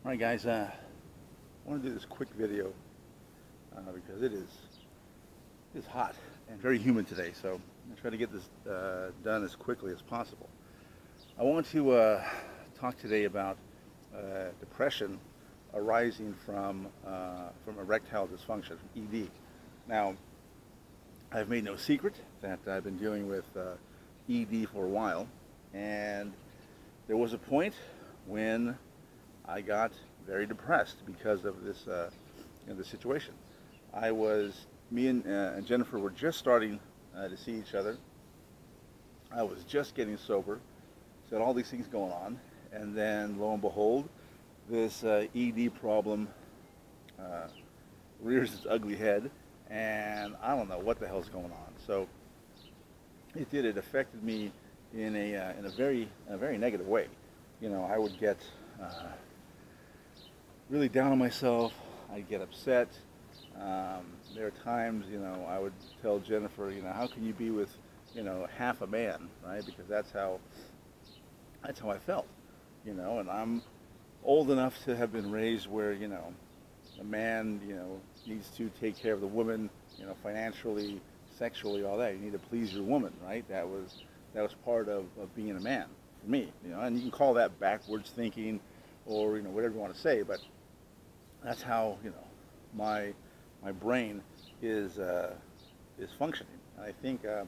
Alright guys, I want to do this quick video because it is hot and very humid today, so I'm going to try to get this done as quickly as possible. I want to talk today about depression arising from erectile dysfunction, ED. Now, I've made no secret that I've been dealing with ED for a while, and there was a point when I got very depressed because of this, this situation. Me and Jennifer were just starting to see each other. I was just getting sober, so had all these things going on, and then lo and behold, this ED problem rears its ugly head, and I don't know what the hell's going on. So it affected me in a very negative way. You know, I would get really down on myself. I'd get upset. There are times, I would tell Jennifer, how can you be with, half a man, right? Because that's how I felt, and I'm old enough to have been raised where, a man, needs to take care of the woman, financially, sexually, all that. You need to please your woman, right? That was part of being a man for me, and you can call that backwards thinking or, whatever you want to say, but that's how, my brain is functioning. And I think a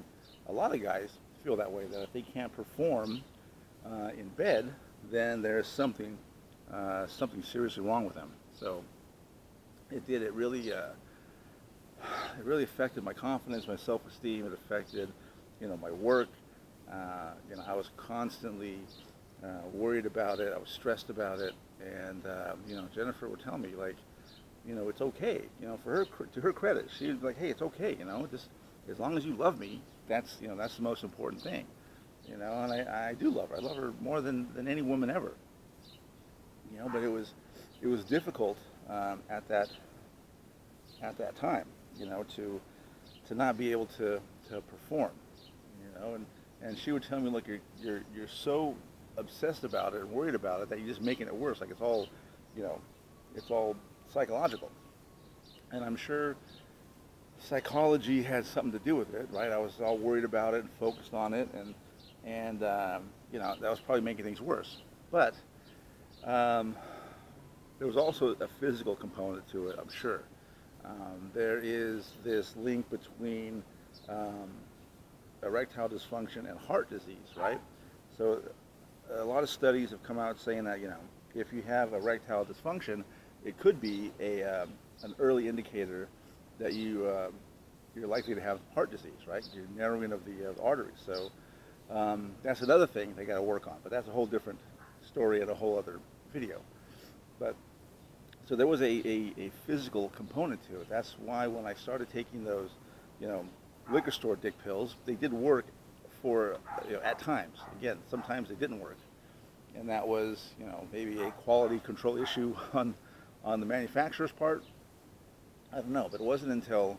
lot of guys feel that way, that if they can't perform in bed, then there's something seriously wrong with them. So it really affected my confidence, my self-esteem. It affected, my work. I was constantly worried about it. I was stressed about it. And, Jennifer would tell me, like, it's okay, for her, to her credit, she was like, hey, it's okay, just as long as you love me, that's the most important thing, and I do love her. I love her more than any woman ever, but it was difficult at that time, to not be able to perform, and she would tell me, look, you're so obsessed about it and worried about it that you're just making it worse. Like it's all psychological. And I'm sure psychology had something to do with it, right? I was all worried about it and focused on it, and that was probably making things worse. But there was also a physical component to it, I'm sure. There is this link between erectile dysfunction and heart disease, right? So a lot of studies have come out saying that, if you have erectile dysfunction, it could be an early indicator that you're likely to have heart disease, right? You're narrowing of the arteries. So that's another thing they got to work on, but that's a whole different story and a whole other video. But so there was a physical component to it. That's why when I started taking those, liquor store dick pills, they did work for, at times. Again, sometimes they didn't work, and that was, maybe a quality control issue on the manufacturer's part. I don't know, but it wasn't until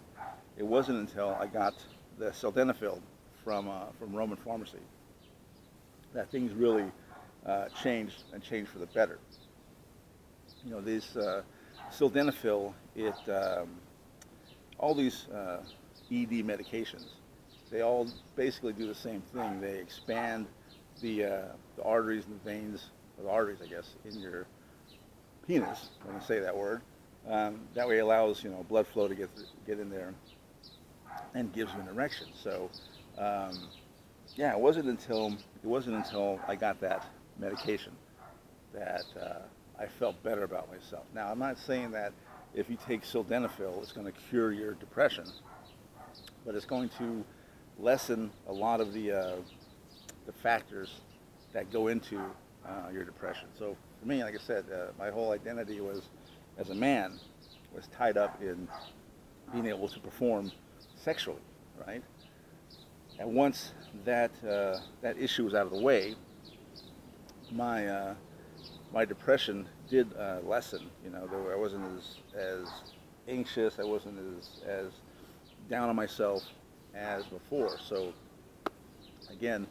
I got the Sildenafil from Roman Pharmacy that things really changed for the better. This Sildenafil, all these ED medications, they all basically do the same thing. They expand the arteries and the veins, or the arteries, I guess, in your penis, when I say that word. That way it allows, blood flow to get in there and gives you an erection. So, yeah, it wasn't until I got that medication that I felt better about myself. Now, I'm not saying that if you take Sildenafil, it's going to cure your depression, but it's going to lessen a lot of the factors that go into your depression. So for me, like I said, my whole identity as a man was tied up in being able to perform sexually, right? And once that issue was out of the way, my depression did lessen. I wasn't as anxious, I wasn't as down on myself as before. So again,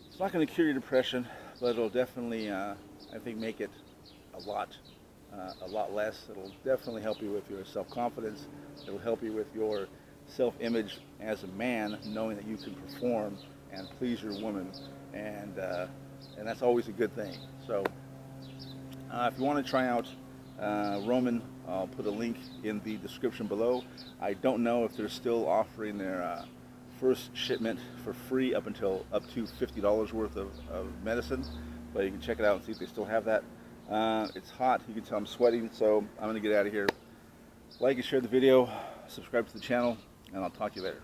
it's not going to cure your depression, but it'll definitely, I think, make it a lot less. It'll definitely help you with your self-confidence. It'll help you with your self-image as a man, knowing that you can perform and please your woman, and that's always a good thing. So if you want to try out Roman, I'll put a link in the description below. I don't know if they're still offering their first shipment for free up to $50 worth of medicine, but you can check it out and see if they still have that. It's hot, you can tell I'm sweating, so I'm going to get out of here. Like and share the video, subscribe to the channel, and I'll talk to you later.